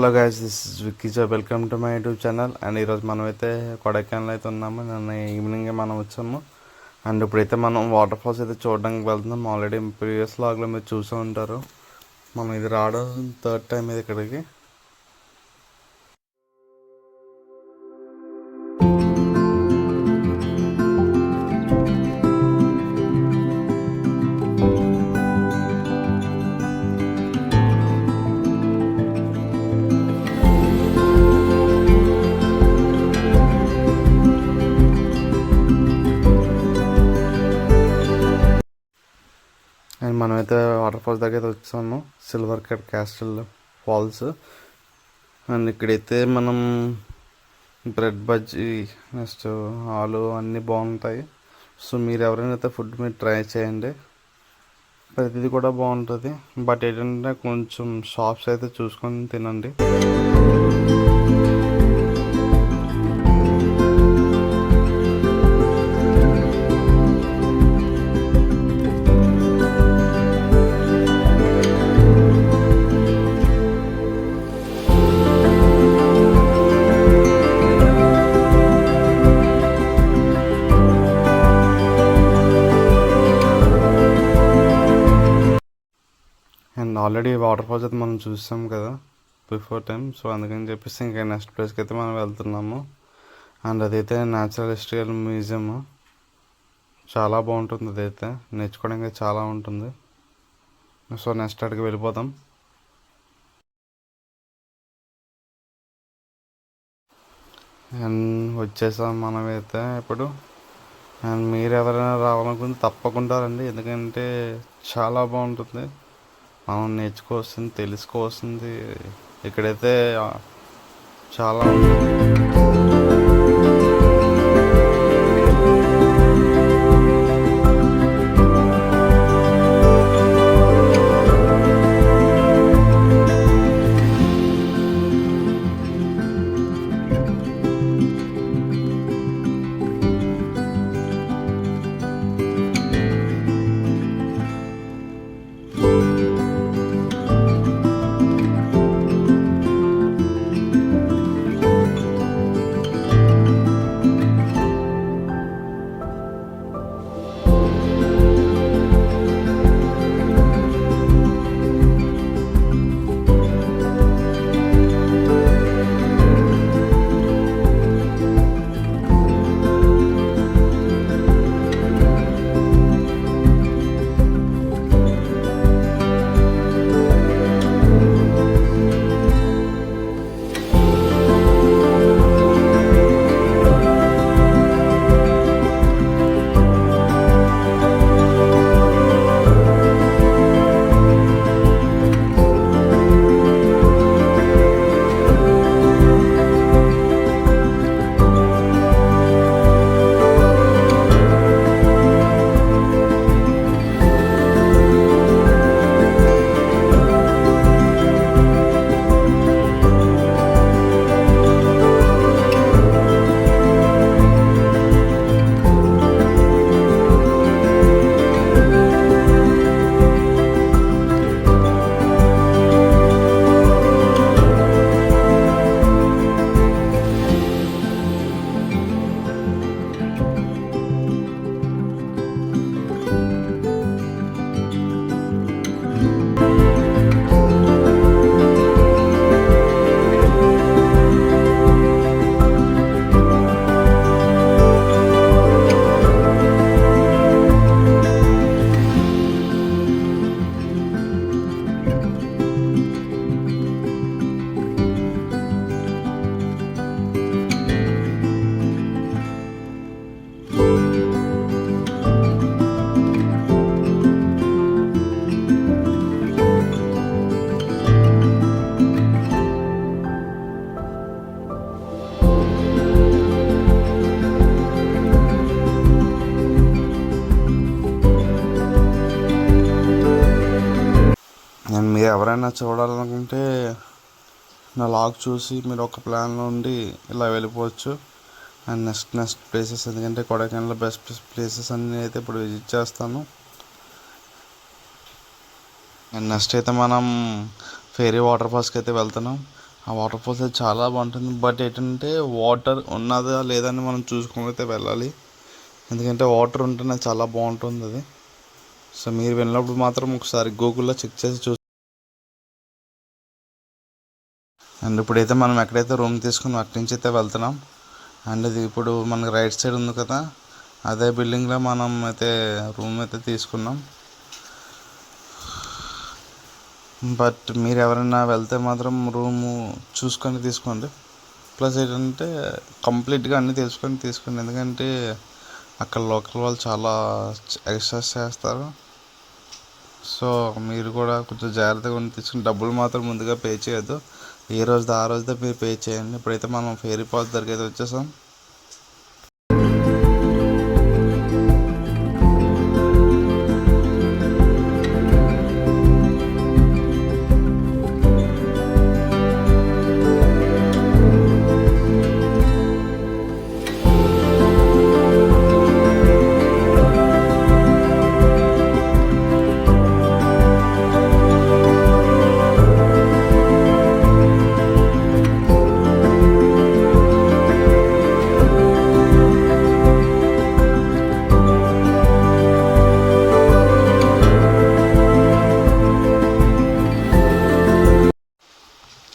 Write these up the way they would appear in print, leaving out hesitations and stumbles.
Hello guys, this is Vicky. Welcome to my YouTube channel. And ఈరోజు మనమైతే కొడైకెనాల్ అయితే ఉన్నాము. నిన్న ఈవినింగే మనం వచ్చాము. అండ్ ఇప్పుడైతే మనం వాటర్ ఫాల్స్ అయితే చూడడానికి వెళ్తున్నాం. ఆల్రెడీ ప్రీవియస్ లాగ్లో మీరు చూసే ఉంటారు. మనం ఇది రావడం థర్డ్ టైం ఇది ఇక్కడికి. అండ్ మనమైతే వాటర్ ఫాల్స్ దగ్గర వచ్చాము, silver cut castle falls. And ఇక్కడైతే మనం బ్రెడ్ బజ్జీ, నెక్స్ట్ ఆలు అన్నీ బాగుంటాయి. సో మీరు ఎవరైనా అయితే ఫుడ్ మీరు ట్రై చేయండి, ప్రతిదీ కూడా బాగుంటుంది. బట్ ఏంటంటే కొంచెం షాప్స్ అయితే చూసుకొని తినండి. అండ్ ఆల్రెడీ వాటర్ ఫాల్స్ అయితే మనం చూసాం కదా బిఫోర్ టైం. సో అందుకని చెప్పేసి ఇంకా నెక్స్ట్ ప్లేస్కి అయితే మనం వెళ్తున్నాము. అండ్ అదైతే న్యాచురల్ హిస్టరీ మ్యూజియం. చాలా బాగుంటుంది, అదైతే నేర్చుకోవడానికి చాలా ఉంటుంది. సో నెక్స్ట్ అక్కడికి వెళ్ళిపోతాం. అండ్ వచ్చేసాం మనమైతే ఇప్పుడు. అండ్ మీరు ఎవరైనా రావాలనుకుంటే తప్పకుండా రండి, ఎందుకంటే చాలా బాగుంటుంది. మనం నేర్చుకోవాల్సింది, తెలుసుకోవాల్సింది ఇక్కడైతే చాలా మీరు ఎవరైనా చూడాలనుకుంటే నా లాగ్ చూసి మీరు ఒక ప్లాన్లో ఉండి ఇలా వెళ్ళిపోవచ్చు. అండ్ నెక్స్ట్ ప్లేసెస్, ఎందుకంటే కొడైకెనాల్లో బెస్ట్ ప్లేసెస్ అన్నీ అయితే ఇప్పుడు విజిట్ చేస్తాను. అండ్ నెక్స్ట్ అయితే మనం ఫేరీ వాటర్ ఫాల్స్కి అయితే వెళ్తున్నాం. ఆ వాటర్ ఫాల్స్ అయితే చాలా బాగుంటుంది. బట్ ఏంటంటే వాటర్ ఉన్నదా లేదని మనం చూసుకొని అయితే వెళ్ళాలి. ఎందుకంటే వాటర్ ఉంటేనే చాలా బాగుంటుంది అది. సో మీరు వెళ్ళినప్పుడు మాత్రం ఒకసారి గూగుల్లో చెక్ చేసి అండ్ ఇప్పుడైతే మనం ఎక్కడైతే రూమ్ తీసుకుని అక్కడి నుంచి అయితే వెళ్తున్నాం. అండ్ ఇది ఇప్పుడు మనకి రైట్ సైడ్ ఉంది కదా, అదే బిల్డింగ్లో మనం అయితే రూమ్ అయితే తీసుకున్నాం. బట్ మీరు ఎవరైనా వెళ్తే మాత్రం రూము చూసుకొని తీసుకోండి. ప్లస్ ఏంటంటే కంప్లీట్గా అన్నీ తీసుకోండి. ఎందుకంటే అక్కడ లోకల్ వాళ్ళు చాలా ఎక్స్ట్రాస్ చేస్తారు. సో మీరు కూడా కొంచెం జాగ్రత్తగా ఉండి తీసుకుని డబ్బులు మాత్రం ముందుగా పే చేయొద్దు. ఏ రోజుది ఆ రోజుదే మీరు పే చేయండి. ఇప్పుడైతే మనం ఫేరీ పాస్ దగ్గరికి అయితే వచ్చేసాం.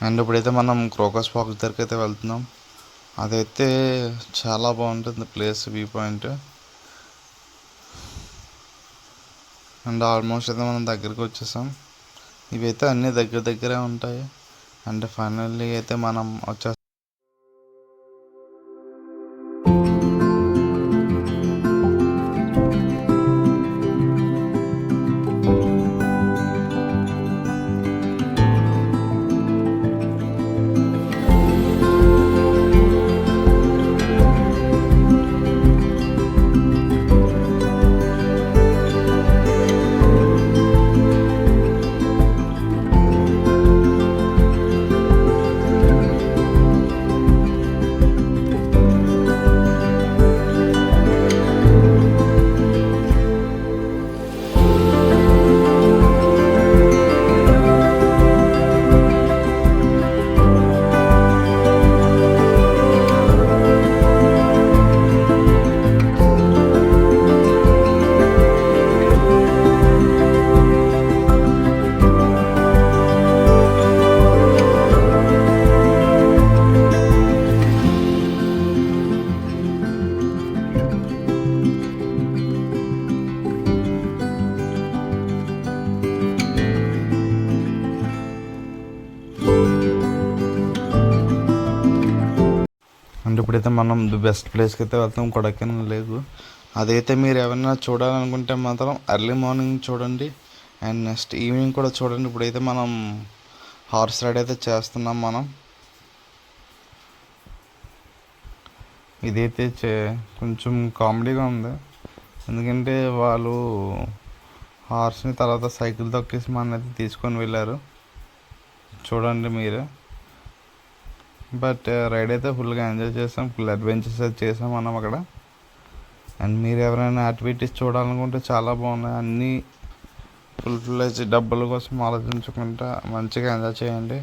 అండ్ ఇప్పుడైతే మనం క్రోకస్ వాక్ దగ్గరికి అయితే వెళ్తున్నాం. అదైతే చాలా బాగుంటుంది place, view point. And almost అయితే మనం దగ్గరికి వచ్చేసాం. ఇవైతే అన్నీ దగ్గరే ఉంటాయి. అండ్ ఫైనల్లీ అయితే మనం వచ్చేస్తాం. అండ్ ఇప్పుడైతే మనం ది బెస్ట్ ప్లేస్కి అయితే వెళ్తాం, కొడైకెనాల్ లేక్. అదైతే మీరు ఏమైనా చూడాలనుకుంటే మాత్రం ఎర్లీ మార్నింగ్ చూడండి అండ్ నెక్స్ట్ ఈవినింగ్ కూడా చూడండి. ఇప్పుడైతే మనం హార్స్ రైడ్ అయితే చేస్తున్నాం మనం. ఇదైతే కొంచెం కామెడీగా ఉంది. ఎందుకంటే వాళ్ళు హార్స్ని తర్వాత సైకిల్ తొక్కేసి మన అయితే తీసుకొని వెళ్ళారు, చూడండి మీరే. బట్ రైడ్ అయితే ఫుల్గా ఎంజాయ్ చేసాం, ఫుల్ అడ్వెంచర్స్ అయితే చేసాం మనం అక్కడ. అండ్ మీరు ఎవరైనా యాక్టివిటీస్ చూడాలనుకుంటే చాలా బాగున్నాయి అన్నీ. ఫుల్ డబ్బుల కోసం ఆలోచించకుండా మంచిగా ఎంజాయ్ చేయండి,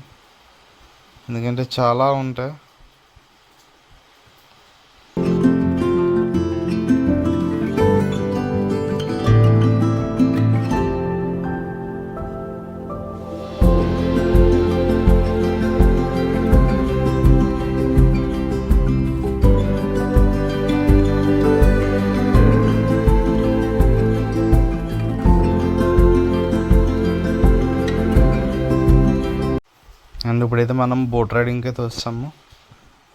ఎందుకంటే చాలా ఉంటాయి. అండ్ ఇప్పుడైతే మనం బోట్ రైడింగ్కి అయితే వస్తాము.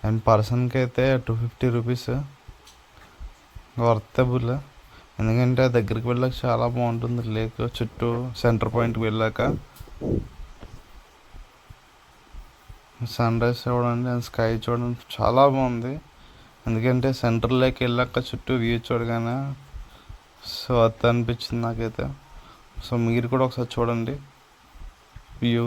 అండ్ పర్సన్కి అయితే 250 రూపీస్ వర్తబుల్. ఎందుకంటే దగ్గరికి వెళ్ళాక చాలా బాగుంటుంది లేక్ చుట్టూ. సెంటర్ పాయింట్కి వెళ్ళాక సన్ రైజ్ చూడండి అండ్ స్కై చూడండి, చాలా బాగుంది. ఎందుకంటే సెంటర్ లేక్ వెళ్ళాక చుట్టూ వ్యూ చూడగానే సో అది అనిపించింది నాకైతే. సో మీరు కూడా ఒకసారి చూడండి వ్యూ.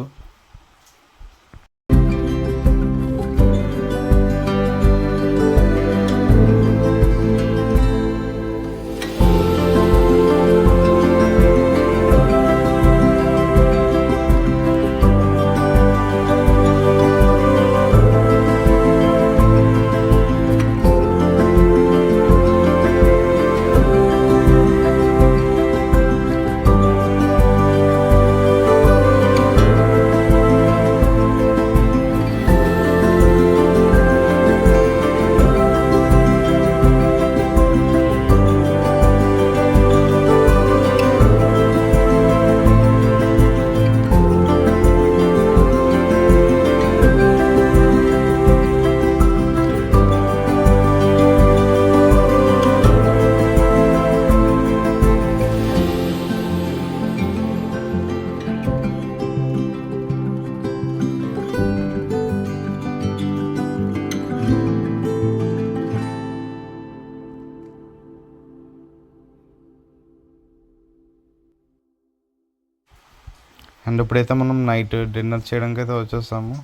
అండ్ ఇప్పుడైతే మనం నైట్ డిన్నర్ చేయడానికి అయితే వచ్చేసాము.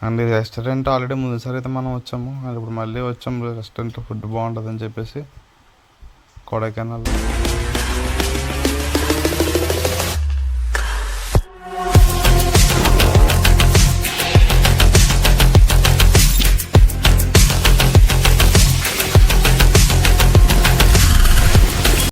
అండ్ ఈ రెస్టారెంట్ ఆల్రెడీ ముందుసారి అయితే మనం వచ్చాము, అండ్ ఇప్పుడు మళ్ళీ వచ్చాము. రెస్టారెంట్ ఫుడ్ బాగుంటుందని చెప్పేసి కొడైకెనాల్.